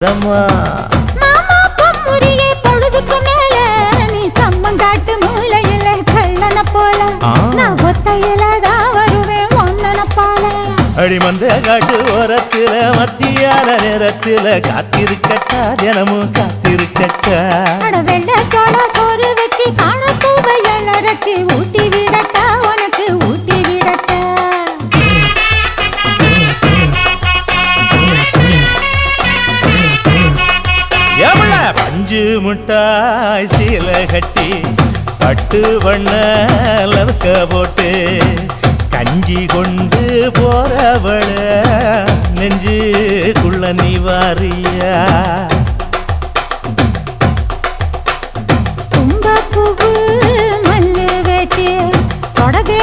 மாமா பொம்முரியே பொழுதுக்கு மேல நீ கம்மங்காட்டு மூலையில கள்ளன போல நான் ஒத்தையில தான் வருவேன் ஒன்னன போல அடிமந்த காட்டு ஓரத்துல மத்தியான நேரத்துல காத்திருக்கட்டா தினமும் காத்திருக்கட்டா வெள்ள சோள சோறு வச்சு காண பூவையல் அரைச்சி ஊட்டி விடட்டா உனக்கு ஊட்டி விடட்டா பஞ்சு முட்டாய் சீல கட்டி பட்டு வண்ண லவக்க போட்டு கஞ்சி கொண்டு போறவள நெஞ்சுக்குள்ள நீ வாரியா தும்பப்பூவு மல்லு வேட்டி தொடதே